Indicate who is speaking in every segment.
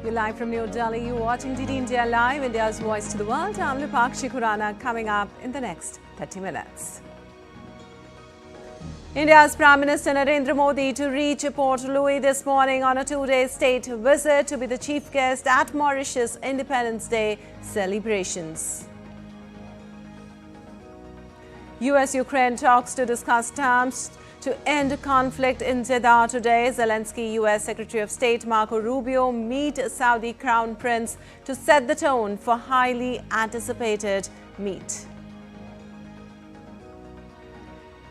Speaker 1: We're live from New Delhi. You're watching DD India Live, India's voice to the world. I'm Lipakshi Khurana, coming up in the next 30 minutes. India's Prime Minister Narendra Modi to reach Port Louis this morning on a two-day state visit to be the chief guest at Mauritius Independence Day celebrations. US-Ukraine talks to discuss terms to end conflict in Jeddah today. Zelensky, US Secretary of State Marco Rubio meet Saudi Crown Prince to set the tone for highly anticipated meet.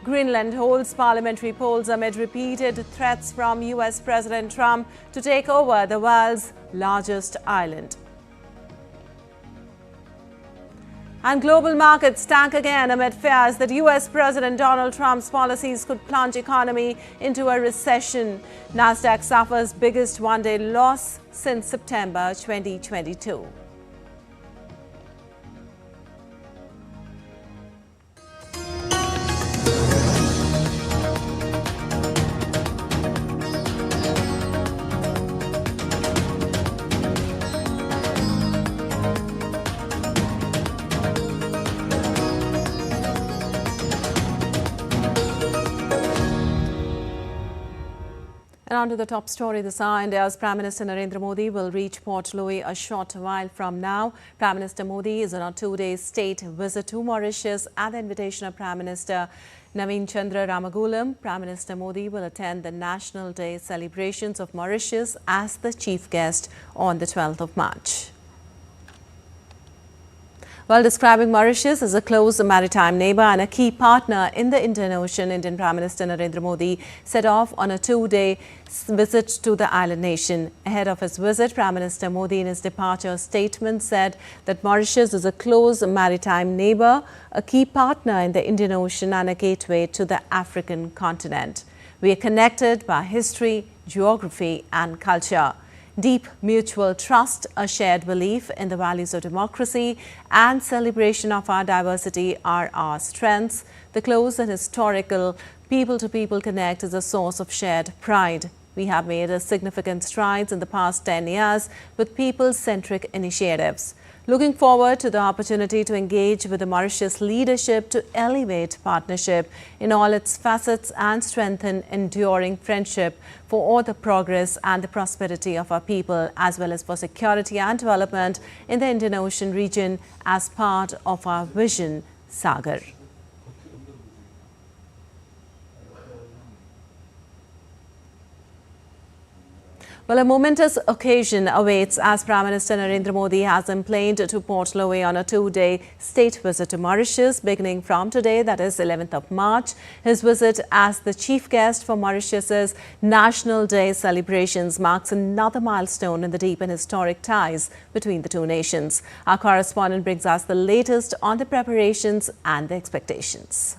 Speaker 1: Greenland holds parliamentary polls amid repeated threats from US President Trump to take over the world's largest island. And global markets tank again amid fears that US President Donald Trump's policies could plunge economy into a recession. Nasdaq suffers biggest one-day loss since September 2022. And on to the top story this hour. India's Prime Minister Narendra Modi will reach Port Louis a short while from now. Prime Minister Modi is on a two-day state visit to Mauritius at the invitation of Prime Minister Naveen Chandra Ramagulam. Prime Minister Modi will attend the National Day celebrations of Mauritius as the chief guest on the 12th of March. While describing Mauritius as a close maritime neighbour and a key partner in the Indian Ocean, Indian Prime Minister Narendra Modi set off on a two-day visit to the island nation. Ahead of his visit, Prime Minister Modi in his departure statement said that Mauritius is a close maritime neighbour, a key partner in the Indian Ocean and a gateway to the African continent. We are connected by history, geography and culture. Deep mutual trust, a shared belief in the values of democracy and celebration of our diversity are our strengths. The close and historical people-to-people connect is a source of shared pride. We have made significant strides in the past 10 years with people-centric initiatives. Looking forward to the opportunity to engage with the Mauritius leadership to elevate partnership in all its facets and strengthen enduring friendship for all the progress and the prosperity of our people, as well as for security and development in the Indian Ocean region as part of our vision, Sagar. Well, a momentous occasion awaits as Prime Minister Narendra Modi has emplaned to Port Louis on a two-day state visit to Mauritius beginning from today, that is 11th of March. His visit as the chief guest for Mauritius's National Day celebrations marks another milestone in the deep and historic ties between the two nations. Our correspondent brings us the latest on the preparations and the expectations.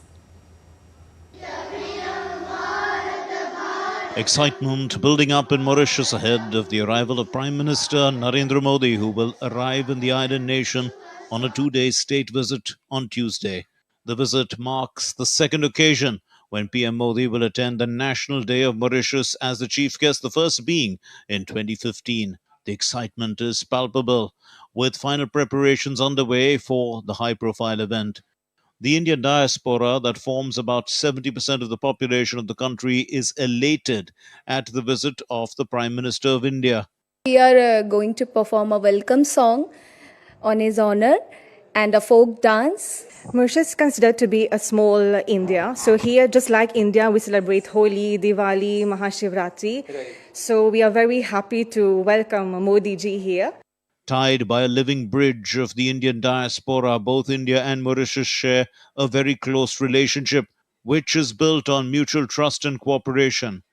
Speaker 2: Excitement building up in Mauritius ahead of the arrival of Prime Minister Narendra Modi, who will arrive in the island nation on a two-day state visit on Tuesday. The visit marks the second occasion when PM Modi will attend the National Day of Mauritius as the chief guest, the first being in 2015. The excitement is palpable, with final preparations underway for the high-profile event. The Indian diaspora, that forms about 70% of the population of the country, is elated at the visit of the Prime Minister of India.
Speaker 3: We are going to perform a welcome song on his honor and a folk dance.
Speaker 4: Mauritius is considered to be a small India. So here, just like India, we celebrate Holi, Diwali, Mahashivratri. Right. So we are very happy to welcome Modi ji here.
Speaker 2: Tied by a living bridge of the Indian diaspora, both India and Mauritius share a very close relationship, which is built on mutual trust and cooperation.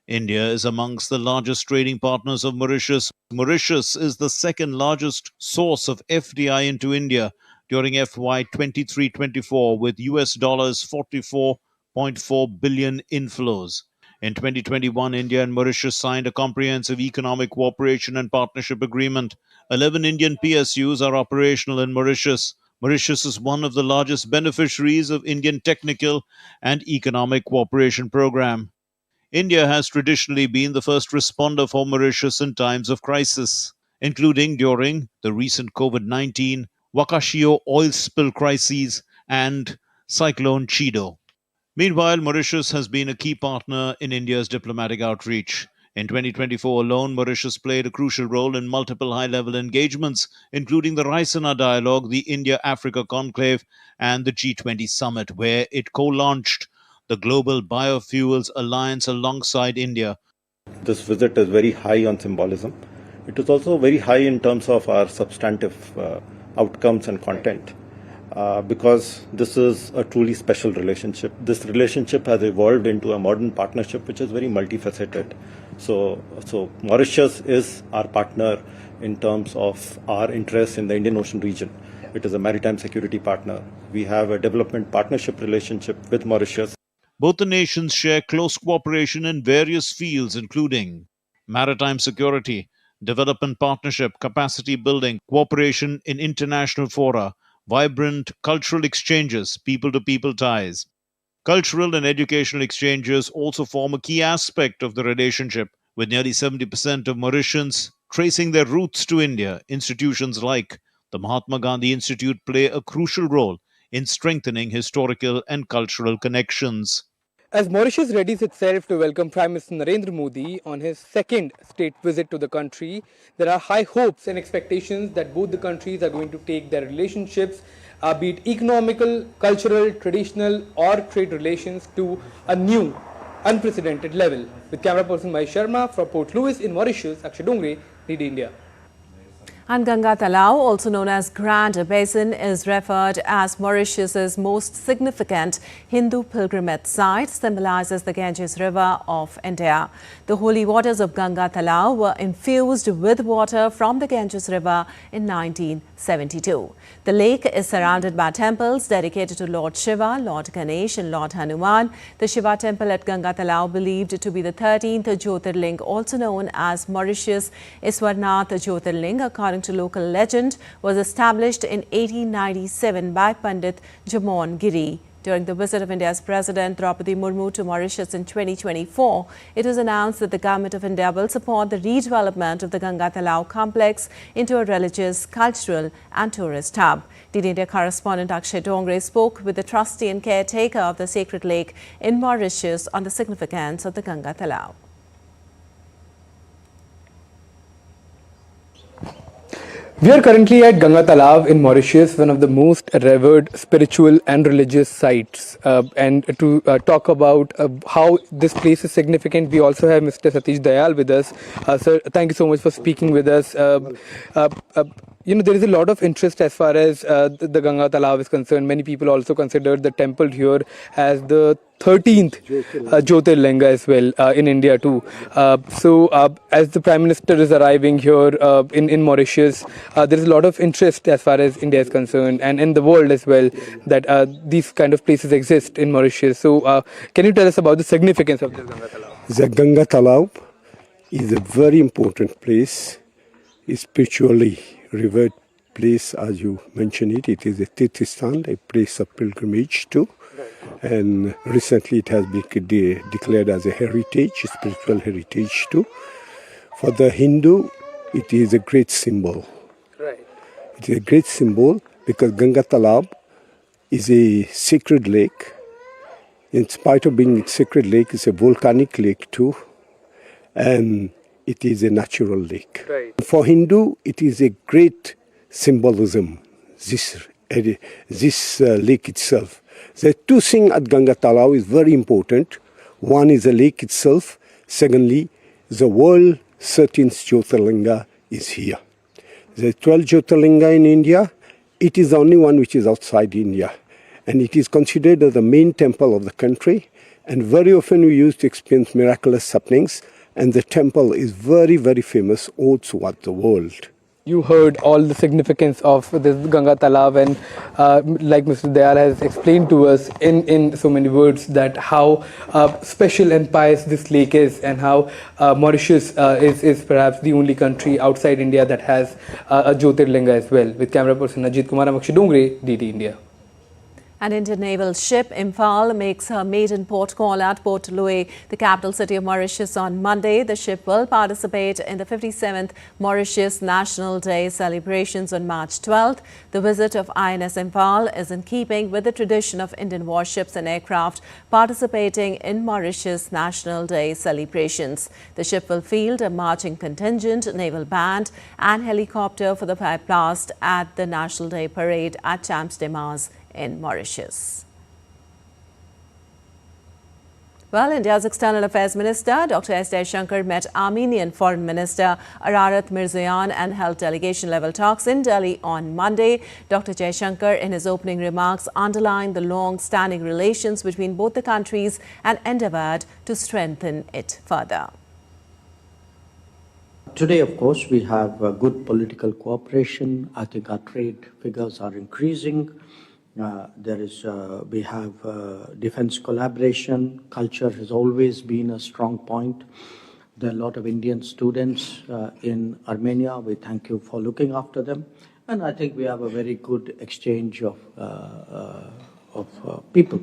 Speaker 2: India is amongst the largest trading partners of Mauritius. Mauritius is the second largest source of FDI into India during FY 23-24, with US dollars 44.4 billion inflows. In 2021, India and Mauritius signed a comprehensive economic cooperation and partnership agreement. 11 Indian PSUs are operational in Mauritius. Mauritius is one of the largest beneficiaries of Indian Technical and Economic Cooperation Program. India has traditionally been the first responder for Mauritius in times of crisis. including during the recent COVID-19, Wakashio oil spill crises, and Cyclone Chido. Meanwhile, Mauritius has been a key partner in India's diplomatic outreach. In 2024 alone, Mauritius played a crucial role in multiple high-level engagements, including the Raisina Dialogue, the India-Africa Conclave, and the G20 Summit, where it co-launched the Global Biofuels Alliance alongside India.
Speaker 5: This visit is very high on symbolism. It is also very high in terms of our substantive outcomes and content. Because this is a truly special relationship. This relationship has evolved into a modern partnership which is very multifaceted. So Mauritius is our partner in terms of our interests in the Indian Ocean region. It is a maritime security partner. We have a development partnership relationship with Mauritius.
Speaker 2: Both the nations share close cooperation in various fields, including maritime security, development partnership, capacity building, cooperation in international fora, vibrant cultural exchanges, people-to-people ties. Cultural and educational exchanges also form a key aspect of the relationship, with nearly 70% of Mauritians tracing their roots to India. Institutions like the Mahatma Gandhi Institute play a crucial role in strengthening historical and cultural connections.
Speaker 6: As Mauritius readies itself to welcome Prime Minister Narendra Modi on his second state visit to the country, there are high hopes and expectations that both the countries are going to take their relationships, be it economical, cultural, traditional or trade relations, to a new, unprecedented level. With camera person Mahesh Sharma from Port Louis in Mauritius, Akshay Dongre, DD India.
Speaker 1: And Ganga Talao, also known as Grand Basin, is referred as Mauritius's most significant Hindu pilgrimage site, symbolizes the Ganges River of India. The holy waters of Ganga Talao were infused with water from the Ganges River in 1972. The lake is surrounded by temples dedicated to Lord Shiva, Lord Ganesh and Lord Hanuman. The Shiva temple at Ganga Talao, believed to be the 13th Jyotirling, also known as Mauritius Iswarnath Jyotirling, according to local legend, was established in 1897 by Pandit Jamon Giri. During the visit of India's President Draupadi Murmu to Mauritius in 2024, it was announced that the Government of India will support the redevelopment of the Ganga Talao complex into a religious, cultural and tourist hub. DD India correspondent Akshay Dongre spoke with the trustee and caretaker of the sacred lake in Mauritius on the significance of the Ganga Talao.
Speaker 6: We are currently at Ganga Talao in Mauritius, one of the most revered spiritual and religious sites. And to talk about how this place is significant, we also have Mr. Satish Dayal with us. Sir, thank you so much for speaking with us. There is a lot of interest as far as the Ganga Talao is concerned. Many people also consider the temple here as the 13th Jyotirlinga as well in India too. As the Prime Minister is arriving here in Mauritius, there is a lot of interest as far as India is concerned and in the world as well that these kind of places exist in Mauritius. So can you tell us about the significance of this Ganga Talao?
Speaker 7: The Ganga Talao is a very important place, spiritually revered place, as you mentioned it. It is a Tirthistan, a place of pilgrimage too. And recently it has been declared as a heritage, spiritual heritage too. For the Hindu, it is a great symbol.
Speaker 6: Right.
Speaker 7: It is a great symbol because Ganga Talao is a sacred lake. In spite of being a sacred lake, it's a volcanic lake too. And it is a natural lake.
Speaker 6: Right.
Speaker 7: For Hindu, it is a great symbolism, this lake itself. The two things at Ganga Talao is very important. One is the lake itself. Secondly, the world 13th Jyotirlinga is here. The 12 Jyotirlinga in India, it is the only one which is outside India. And it is considered as the main temple of the country. And very often we used to experience miraculous happenings. And the temple is very, very famous all throughout the world.
Speaker 6: You heard all the significance of this Ganga Talao, and like Mr. Dayal has explained to us in so many words that how special and pious this lake is, and how Mauritius is perhaps the only country outside India that has a Jyotirlinga as well. With camera person Ajit Kumar, I'm Akshay Dongre, DD India.
Speaker 1: An Indian naval ship, Imphal, makes her maiden port call at Port Louis, the capital city of Mauritius, on Monday. The ship will participate in the 57th Mauritius National Day celebrations on March 12th. The visit of INS Imphal is in keeping with the tradition of Indian warships and aircraft participating in Mauritius National Day celebrations. The ship will field a marching contingent, naval band and helicopter for the flag blast at the National Day parade at Champs de Mars in Mauritius. Well, India's External Affairs Minister Dr. S. Jaishankar met Armenian Foreign Minister Ararat Mirzoyan and held delegation-level talks in Delhi on Monday. Dr. Jaishankar, in his opening remarks, underlined the long-standing relations between both the countries and endeavoured to strengthen it further.
Speaker 8: Today, of course, we have good political cooperation. I think our trade figures are increasing. We have defense collaboration. Culture has always been a strong point. There are a lot of Indian students in Armenia. We thank you for looking after them. And I think we have a very good exchange of people.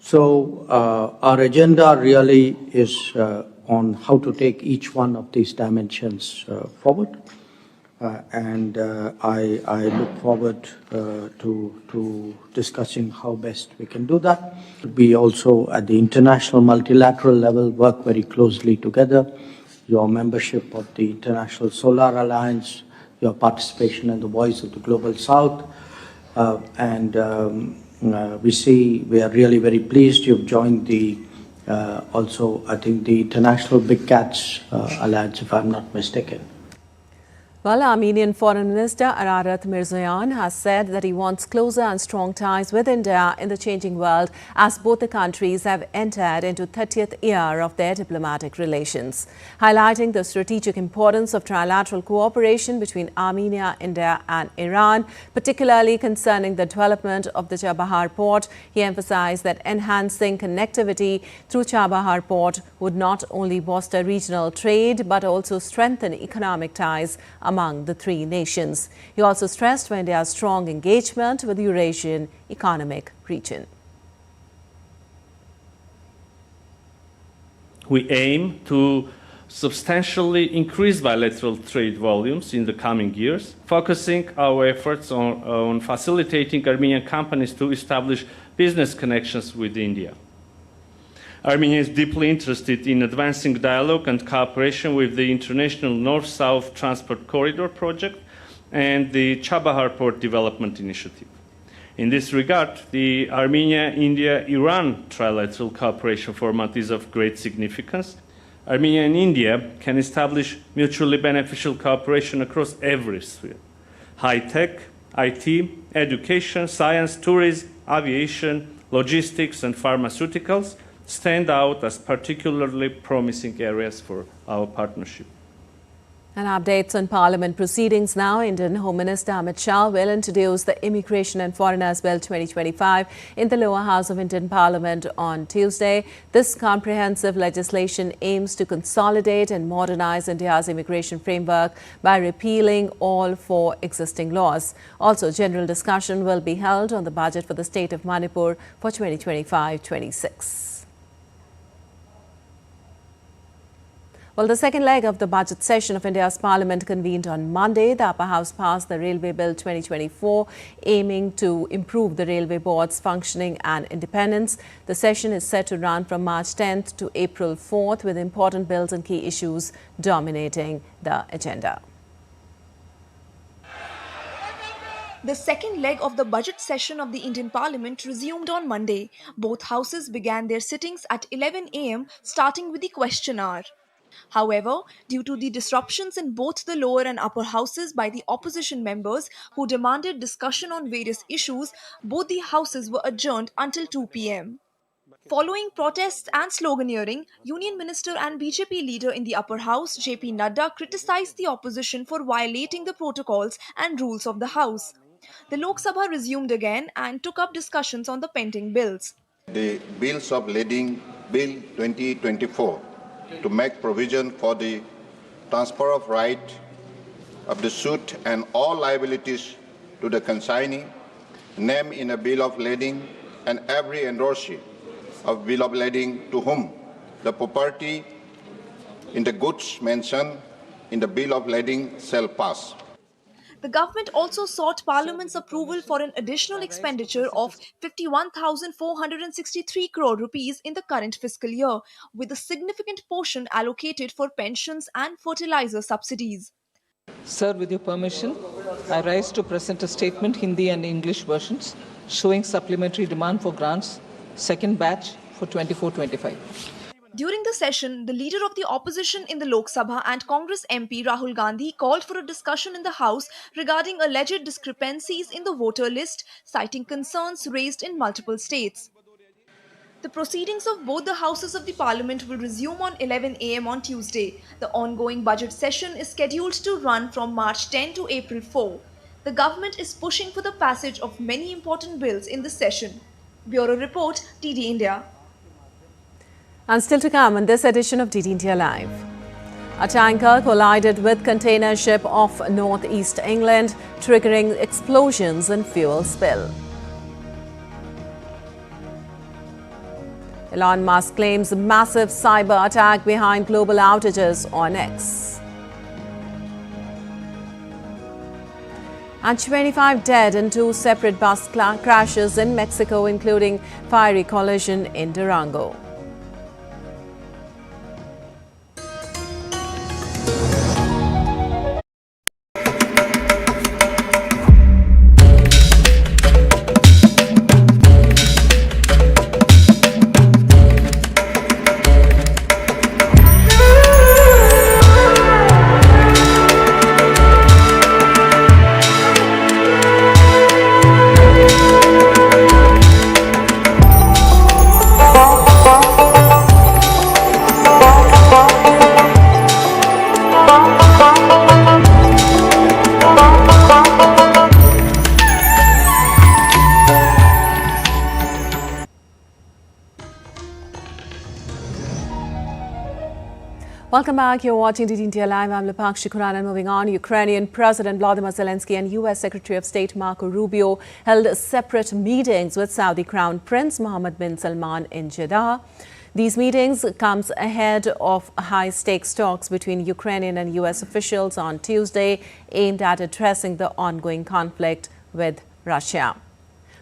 Speaker 8: So our agenda really is on how to take each one of these dimensions forward. I look forward to discussing how best we can do that. We also, at the international multilateral level, work very closely together. Your membership of the International Solar Alliance, your participation in the Voice of the Global South, we are really very pleased you've joined the also, I think, the International Big Cats Alliance, if I'm not mistaken.
Speaker 1: Well, Armenian Foreign Minister Ararat Mirzoyan has said that he wants closer and strong ties with India in the changing world as both the countries have entered into 30th year of their diplomatic relations. Highlighting the strategic importance of trilateral cooperation between Armenia, India and Iran, particularly concerning the development of the Chabahar port, he emphasized that enhancing connectivity through Chabahar port would not only foster regional trade but also strengthen economic ties among the three nations. He also stressed India's strong engagement with the Eurasian Economic Region.
Speaker 9: We aim to substantially increase bilateral trade volumes in the coming years, focusing our efforts on facilitating Armenian companies to establish business connections with India. Armenia is deeply interested in advancing dialogue and cooperation with the International North-South Transport Corridor project and the Chabahar Port Development Initiative. In this regard, the Armenia-India-Iran trilateral cooperation format is of great significance. Armenia and India can establish mutually beneficial cooperation across every sphere: high-tech, IT, education, science, tourism, aviation, logistics, and pharmaceuticals stand out as particularly promising areas for our partnership.
Speaker 1: And updates on Parliament proceedings now. Indian Home Minister Amit Shah will introduce the Immigration and Foreigners Bill 2025 in the lower house of Indian Parliament on Tuesday. This comprehensive legislation aims to consolidate and modernize India's immigration framework by repealing all 4 existing laws. Also, general discussion will be held on the budget for the state of Manipur for 2025-26. Well, the second leg of the budget session of India's Parliament convened on Monday. The Upper House passed the Railway Bill 2024, aiming to improve the Railway Board's functioning and independence. The session is set to run from March 10th to April 4th, with important bills and key issues dominating the agenda.
Speaker 10: The second leg of the budget session of the Indian Parliament resumed on Monday. Both houses began their sittings at 11 a.m., starting with the question hour. However, due to the disruptions in both the lower and upper houses by the opposition members who demanded discussion on various issues, both the houses were adjourned until 2 p.m. Following protests and sloganeering, Union Minister and BJP leader in the upper house, JP Nadda, criticized the opposition for violating the protocols and rules of the house. The Lok Sabha resumed again and took up discussions on the pending bills.
Speaker 11: The bills of lading Bill 2024 to make provision for the transfer of right of the suit and all liabilities to the consignee, name in a bill of lading and every endorsee of bill of lading to whom the property in the goods mentioned in the bill of lading shall pass.
Speaker 10: The government also sought Parliament's approval for an additional expenditure of 51,463 crore rupees in the current fiscal year, with a significant portion allocated for pensions and fertilizer subsidies.
Speaker 12: Sir, with your permission, I rise to present a statement, Hindi and English versions, showing supplementary demand for grants, second batch for 24-25.
Speaker 10: During the session, the leader of the opposition in the Lok Sabha and Congress MP Rahul Gandhi called for a discussion in the House regarding alleged discrepancies in the voter list, citing concerns raised in multiple states. The proceedings of both the houses of the parliament will resume on 11 a.m. on Tuesday. The ongoing budget session is scheduled to run from March 10 to April 4. The government is pushing for the passage of many important bills in this session. Bureau Report, TD India.
Speaker 1: And still to come in this edition of DD India Live. A tanker collided with container ship off northeast England, triggering explosions and fuel spill. Elon Musk claims massive cyber attack behind global outages on X. And 25 dead in 2 separate bus crashes in Mexico, including fiery collision in Durango. Welcome back. You're watching DD India Live. I'm Lipakshi Khurana. And moving on, Ukrainian President Volodymyr Zelensky and U.S. Secretary of State Marco Rubio held separate meetings with Saudi Crown Prince Mohammed bin Salman in Jeddah. These meetings comes ahead of high-stakes talks between Ukrainian and U.S. officials on Tuesday, aimed at addressing the ongoing conflict with Russia.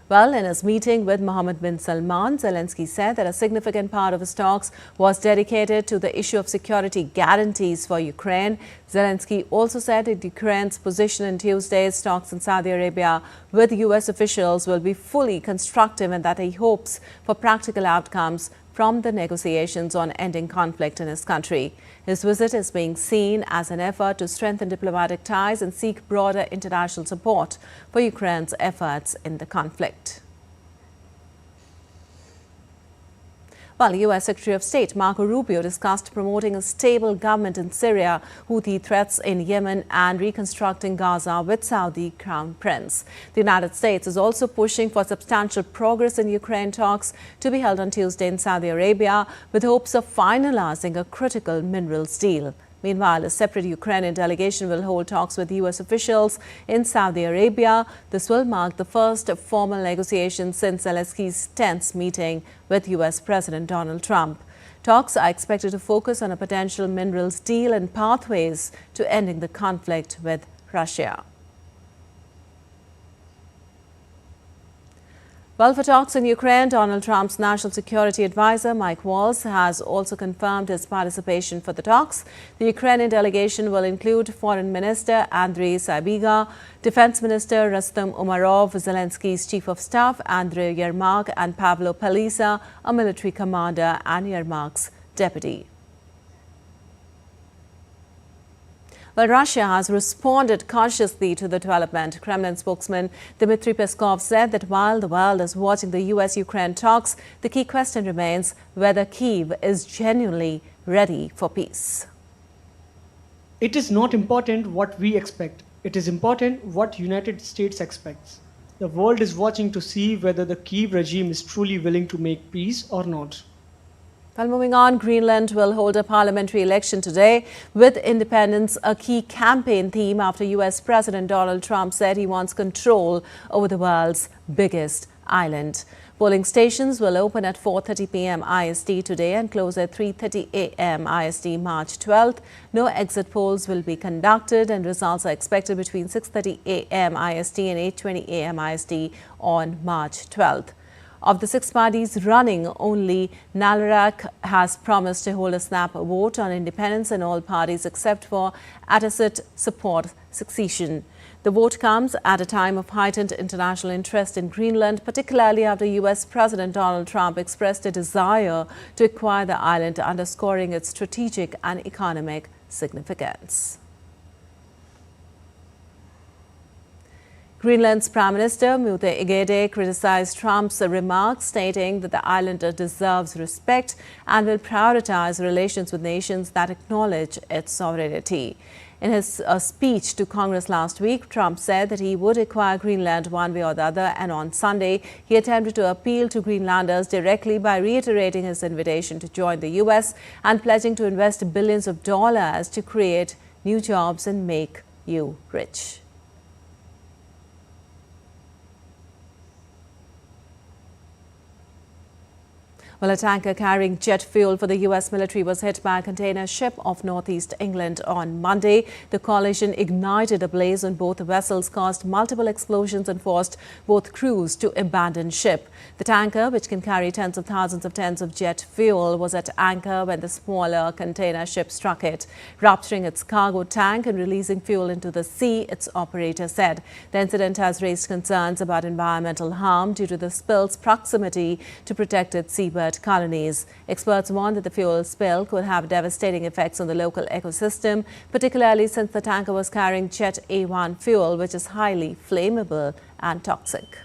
Speaker 1: Well, in his meeting with Mohammed bin Salman, Zelensky said that a significant part of his talks was dedicated to the issue of security guarantees for Ukraine. Zelensky also said that Ukraine's position in Tuesday's talks in Saudi Arabia with U.S. officials will be fully constructive and that he hopes for practical outcomes from the negotiations on ending conflict in his country. His visit is being seen as an effort to strengthen diplomatic ties and seek broader international support for Ukraine's efforts in the conflict. Well, U.S. Secretary of State Marco Rubio discussed promoting a stable government in Syria, Houthi threats in Yemen and reconstructing Gaza with Saudi Crown Prince. The United States is also pushing for substantial progress in Ukraine talks to be held on Tuesday in Saudi Arabia, with hopes of finalizing a critical minerals deal. Meanwhile, a separate Ukrainian delegation will hold talks with U.S. officials in Saudi Arabia. This will mark the first formal negotiation since Zelensky's tense meeting with U.S. President Donald Trump. Talks are expected to focus on a potential minerals deal and pathways to ending the conflict with Russia. Well, for talks in Ukraine, Donald Trump's national security advisor, Mike Waltz, has also confirmed his participation for the talks. The Ukrainian delegation will include Foreign Minister Andriy Sybiga, Defense Minister Rustem Umarov, Zelensky's Chief of Staff Andriy Yermak, and Pavlo Palisa, a military commander and Yermak's deputy. Well, Russia has responded cautiously to the development. Kremlin spokesman Dmitry Peskov said that while the world is watching the US-Ukraine talks, the key question remains whether Kyiv is genuinely ready for peace.
Speaker 13: It is not important what we expect. It is important what United States expects. The world is watching to see whether the Kyiv regime is truly willing to make peace or not.
Speaker 1: Well, moving on, Greenland will hold a parliamentary election today, with independence a key campaign theme after US President Donald Trump said he wants control over the world's biggest island. Polling stations will open at 4:30 p.m. IST today and close at 3:30 a.m. IST March 12th. No exit polls will be conducted and results are expected between 6:30 a.m. IST and 8:20 a.m. IST on March 12th. Of the 6 parties running, only Nalarak has promised to hold a snap vote on independence, and all parties except for Atasit support secession. The vote comes at a time of heightened international interest in Greenland, particularly after US President Donald Trump expressed a desire to acquire the island, underscoring its strategic and economic significance. Greenland's Prime Minister Mute Egede criticized Trump's remarks, stating that the island deserves respect and will prioritize relations with nations that acknowledge its sovereignty. In his speech to Congress last week, Trump said that he would acquire Greenland one way or the other, and on Sunday he attempted to appeal to Greenlanders directly by reiterating his invitation to join the US and pledging to invest billions of dollars to create new jobs and make you rich. Well, a tanker carrying jet fuel for the US military was hit by a container ship off northeast England on Monday. The collision ignited a blaze on both vessels, caused multiple explosions and forced both crews to abandon ship. The tanker, which can carry tens of thousands of tons of jet fuel, was at anchor when the smaller container ship struck it, rupturing its cargo tank and releasing fuel into the sea, its operator said. The incident has raised concerns about environmental harm due to the spill's proximity to protected seabird colonies. Experts warn that the fuel spill could have devastating effects on the local ecosystem, particularly since the tanker was carrying Jet A1 fuel, which is highly flammable and toxic.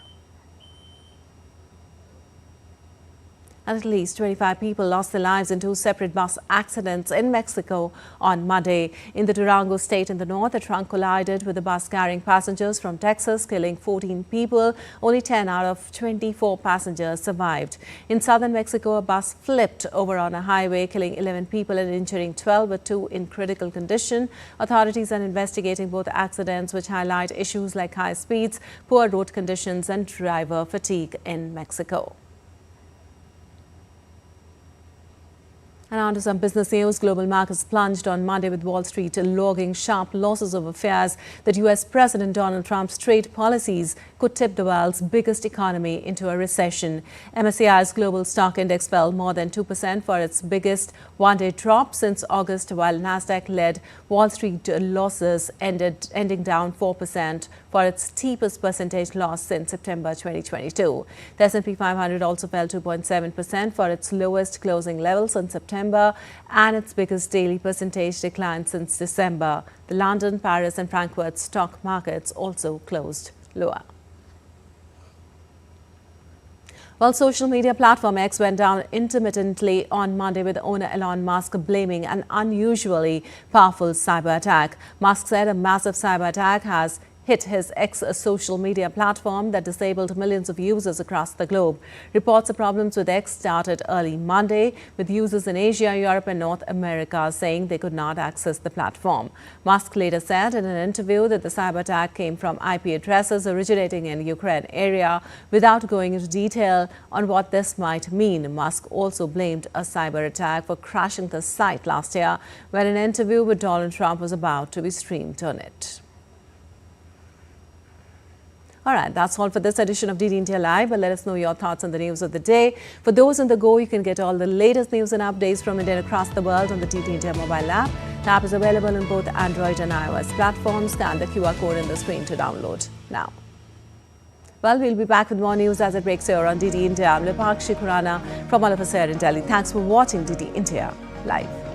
Speaker 1: And at least 25 people lost their lives in 2 separate bus accidents in Mexico on Monday. In the Durango state in the north, a truck collided with a bus carrying passengers from Texas, killing 14 people. Only 10 out of 24 passengers survived. In southern Mexico, a bus flipped over on a highway, killing 11 people and injuring 12, with 2 in critical condition. Authorities are investigating both accidents, which highlight issues like high speeds, poor road conditions and driver fatigue in Mexico. And on to some business news. Global markets plunged on Monday, with Wall Street logging sharp losses over fears that US President Donald Trump's trade policies could tip the world's biggest economy into a recession. MSCI's global stock index fell more than 2% for its biggest one-day drop since August, while Nasdaq led Wall Street losses, ending down 4% for its steepest percentage loss since September 2022. The S&P 500 also fell 2.7% for its lowest closing levels in September and its biggest daily percentage decline since December. The London, Paris and Frankfurt stock markets also closed lower. Well, social media platform X went down intermittently on Monday, with owner Elon Musk blaming an unusually powerful cyber attack. Musk said a massive cyber attack has hit his X social media platform that disabled millions of users across the globe. Reports of problems with X started early Monday, with users in Asia, Europe and North America saying they could not access the platform. Musk later said in an interview that the cyber attack came from IP addresses originating in Ukraine area, without going into detail on what this might mean. Musk also blamed a cyber attack for crashing the site last year, when an interview with Donald Trump was about to be streamed on it. All right, that's all for this edition of DD India Live. But let us know your thoughts on the news of the day. For those on the go, you can get all the latest news and updates from India and across the world on the DD India mobile app. The app is available on both Android and iOS platforms. Scan the QR code in the screen to download now. Well, we'll be back with more news as it breaks here on DD India. I'm Lipakshi Khurana from all of us here in Delhi. Thanks for watching DD India Live.